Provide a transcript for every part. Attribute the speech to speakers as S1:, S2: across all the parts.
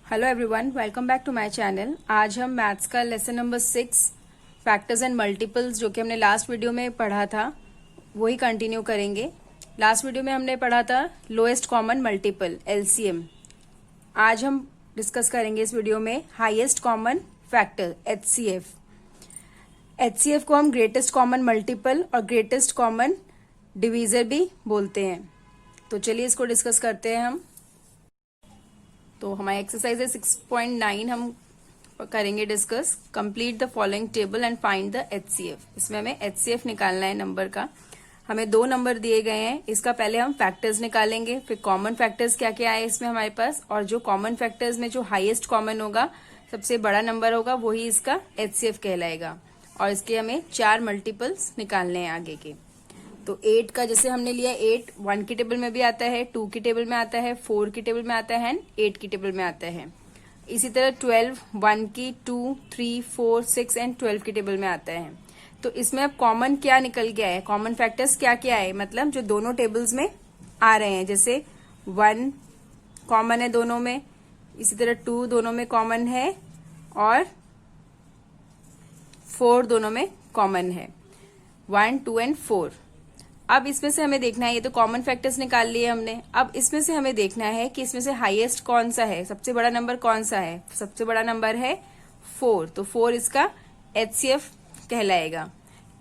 S1: Hello everyone, welcome back to my channel. आज हम maths का lesson number 6 factors and multiples जो कि हमने लास्ट वीडियो में पढ़ा था वही कंटिन्यू करेंगे। लास्ट वीडियो में हमने पढ़ा था लोएस्ट कॉमन मल्टीपल एलसीएम। आज हम डिस्कस करेंगे इस वीडियो में highest common factor HCF. HCF को हम ग्रेटेस्ट कॉमन मल्टीपल और ग्रेटेस्ट कॉमन डिवीजर भी बोलते हैं। तो चलिए इसको डिस्कस करते हैं हम। तो हमारी एक्सरसाइज है 6.9 हम करेंगे discuss. Complete the following table and find the HCF. इसमें हमें एचसीएफ निकालना है नंबर का। हमें 2 नंबर दिए गए हैं। इसका पहले हम फैक्टर्स निकालेंगे, फिर कॉमन फैक्टर्स क्या क्या है इसमें हमारे पास, और जो कॉमन फैक्टर्स में जो हाईएस्ट कॉमन होगा, सबसे बड़ा नंबर होगा, वही इसका एचसीएफ कहलाएगा। और इसके हमें 4 मल्टीपल्स निकालने हैं आगे के। तो 8 का जैसे हमने लिया, 8 1 की टेबल में भी आता है, 2 की टेबल में आता है, 4 की टेबल में आता है, 8 की टेबल में आता है। इसी तरह 12 1 की, 2 3 4 6 एंड 12 की टेबल में आता है। तो इसमें अब कॉमन क्या निकल गया है, कॉमन फैक्टर्स क्या क्या है, मतलब जो दोनों टेबल्स में आ रहे हैं। जैसे 1 कॉमन है दोनों में, इसी तरह 2 दोनों में कॉमन है, और 4 दोनों में कॉमन है, 1 2 एंड 4। अब इसमें से हमें देखना है, ये तो कॉमन फैक्टर्स निकाल लिए हमने। अब इसमें से हमें देखना है कि इसमें से हाईएस्ट कौन सा है, सबसे बड़ा नंबर कौन सा है। सबसे बड़ा नंबर है 4, तो 4 इसका एचसीएफ कहलाएगा।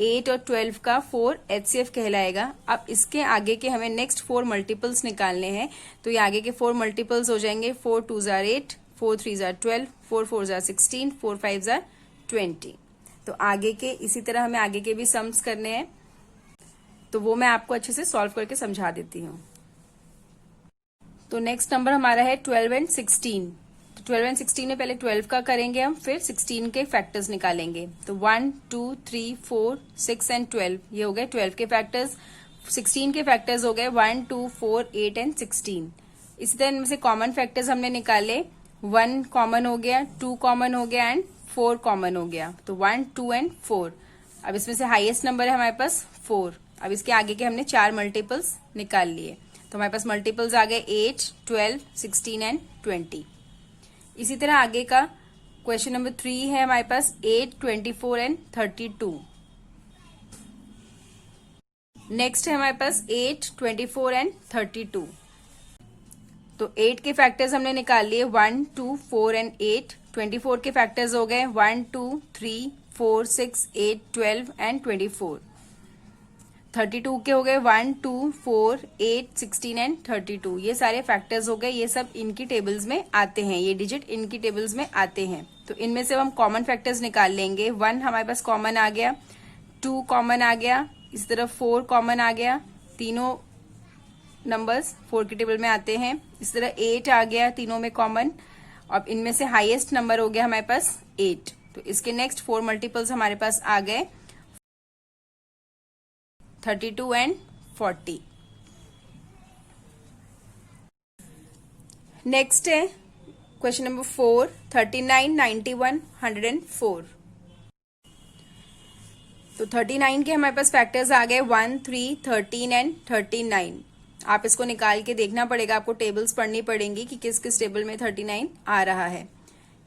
S1: 8 और 12 का 4 एचसीएफ कहलाएगा। अब इसके आगे के हमें नेक्स्ट 4 मल्टीपल्स निकालने हैं। तो ये आगे के 4 मल्टीपल्स हो जाएंगे 4 2 जार 8, 4 3 जार 12, 4 4 जार 16, 4 5 जार 20। तो आगे के इसी तरह हमें आगे के भी सम्स करने हैं, तो वो मैं आपको अच्छे से सॉल्व करके समझा देती हूँ। तो नेक्स्ट नंबर हमारा है 12 एंड 16। तो 12 एंड 16 में पहले 12 का करेंगे हम, फिर 16 के फैक्टर्स निकालेंगे। तो 1 2 3 4 6 एंड 12, ये हो गए 12 के फैक्टर्स। 16 के फैक्टर्स हो गए 1 2 4 8 एंड 16। इसी तरह इनमें से कॉमन फैक्टर्स हमने निकाले। 1 कॉमन हो गया, 2 कॉमन हो गया एंड 4 कॉमन हो गया। तो 1 2 एंड 4। अब इसमें से हाईएस्ट नंबर है हमारे पास 4। अब इसके आगे के हमने 4 मल्टीपल्स निकाल लिए। तो हमारे पास मल्टीपल्स आ गए 8 12 16 एंड 20। इसी तरह आगे का क्वेश्चन नंबर 3 है हमारे पास 8 24 एंड 32। नेक्स्ट है हमारे पास 8 24 एंड 32। तो 8 के फैक्टर्स हमने निकाल लिए 1 2 4 एंड 8। 24 के फैक्टर्स हो गए 1 2 3 4 6 8 12 एंड 24। 32 के हो गए 1 2 4 8 16 एंड 32। ये सारे फैक्टर्स हो गए, ये सब इनकी टेबल्स में आते हैं, ये डिजिट इनकी टेबल्स में आते हैं। तो इनमें से हम कॉमन फैक्टर्स निकाल लेंगे। 1 हमारे पास कॉमन आ गया, 2 कॉमन आ गया, इस तरह 4 कॉमन आ गया, तीनों नंबर्स 4 की टेबल में आते हैं। इस तरह 8 आ गया, तीनों में कॉमन। अब इनमें से हाईएस्ट नंबर हो गया हमारे पास 8। तो इसके नेक्स्ट 4 मल्टीपल्स हमारे पास आ गए 32 एंड 40। नेक्स्ट है क्वेश्चन नंबर 4 39 91 104। तो 39 के हमारे पास फैक्टर्स आ गए 1 3 13 एंड 39। आप इसको निकाल के देखना पड़ेगा, आपको टेबल्स पढ़नी पड़ेंगी कि किस किस टेबल में 39 आ रहा है।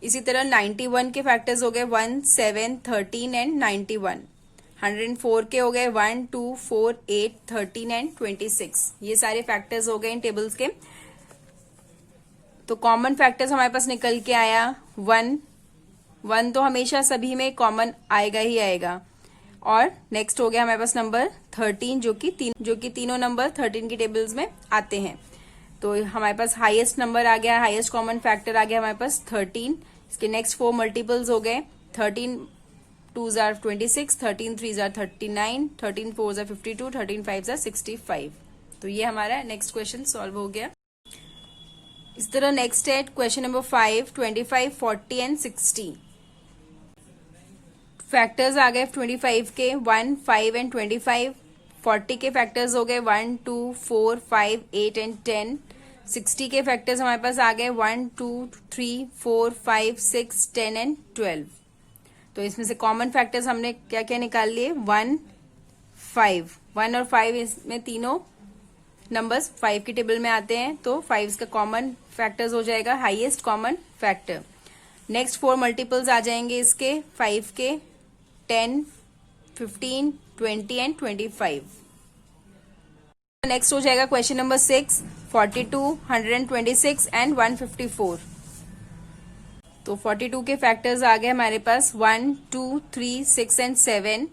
S1: इसी तरह 91 के फैक्टर्स हो गए 1 7 13 एंड 91। 104 के हो गए 1 2 4 8 13 एंड 26। ये सारे फैक्टर्स हो गए इन टेबल्स के। तो कॉमन फैक्टर्स हमारे पास निकल के आया 1 1, तो हमेशा सभी में कॉमन आएगा ही आएगा। और नेक्स्ट हो गया हमारे पास नंबर 13, जो कि तीनों नंबर 13 की टेबल्स में आते हैं। तो हमारे पास हाईएस्ट नंबर आ गया, हाईएस्ट कॉमन फैक्टर आ गया हमारे पास 13। इसके नेक्स्ट 4 मल्टीपल्स हो गए 13 2 जार 26, 13 3 जार 39, 13 4 जार 52, 13 5 जार 65। तो ये हमारा नेक्स्ट क्वेश्चन सॉल्व हो गया। इस तरह नेक्स्ट है क्वेश्चन नंबर 5 25 40 एंड 60। फैक्टर्स आ गए 25 के 1 5 एंड 25। 40 के फैक्टर्स हो गए 1 2 4 5 8 एंड 10। 60 के फैक्टर्स हमारे पास आ गए 1 2 3 4 5 6 10 एंड 12। तो इसमें से कॉमन फैक्टर्स हमने क्या क्या निकाल लिए 1 5। 1 और 5 इसमें तीनों नंबर्स 5 की टेबल में आते हैं, तो 5 का कॉमन फैक्टर्स हो जाएगा highest common factor. Next 4 multiples आ जाएंगे इसके 5 के, 10, 15, 20 एंड 25। नेक्स्ट हो जाएगा क्वेश्चन नंबर 6, 42, 126 एंड 154। तो 42 के फैक्टर्स आ गए हमारे पास 1, 2, 3, 6 एंड 7।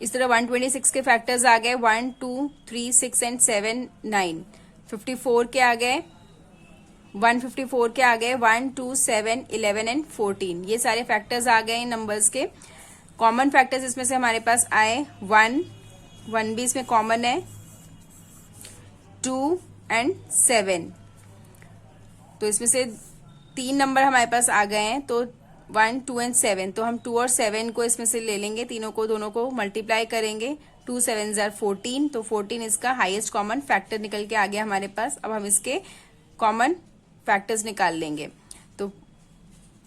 S1: इस तरह 126 के फैक्टर्स आ गए 1, 2, 3, 6 एंड 7, 9। 54 के आ गए 154 के आ गए 1, 2, 7, 11 एंड 14। ये सारे फैक्टर्स आ गए इन नंबर्स के। कॉमन फैक्टर्स इसमें से हमारे पास आए 1 भी इसमें कॉमन है, 2 एंड 7। तो इसमें से 3 नंबर हमारे पास आ गए हैं, तो 1, 2 एंड 7। तो हम 2 और 7 को इसमें से ले लेंगे, तीनों को दोनों को मल्टीप्लाई करेंगे। 2 7 जार 14, तो 14 इसका हाईएस्ट कॉमन फैक्टर निकल के आ गया हमारे पास। अब हम इसके कॉमन फैक्टर्स निकाल लेंगे। तो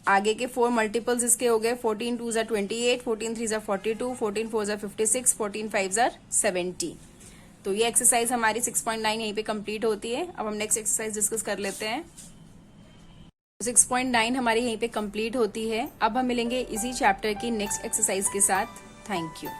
S1: आगे के 4 मल्टीपल्स इसके हो गए 14 2 जार 28, 14 3 जार 42, 14 4 जार 56, 14 5 जार 70। तो ये एक्सरसाइज हमारी 6.9 यहीं पे कंप्लीट होती है। अब हम नेक्स्ट एक्सरसाइज डिस्कस कर लेते हैं। 6.9 हमारी यहीं पे कंप्लीट होती है। अब हम मिलेंगे इसी चैप्टर की नेक्स्ट एक्सरसाइज के साथ। Thank you.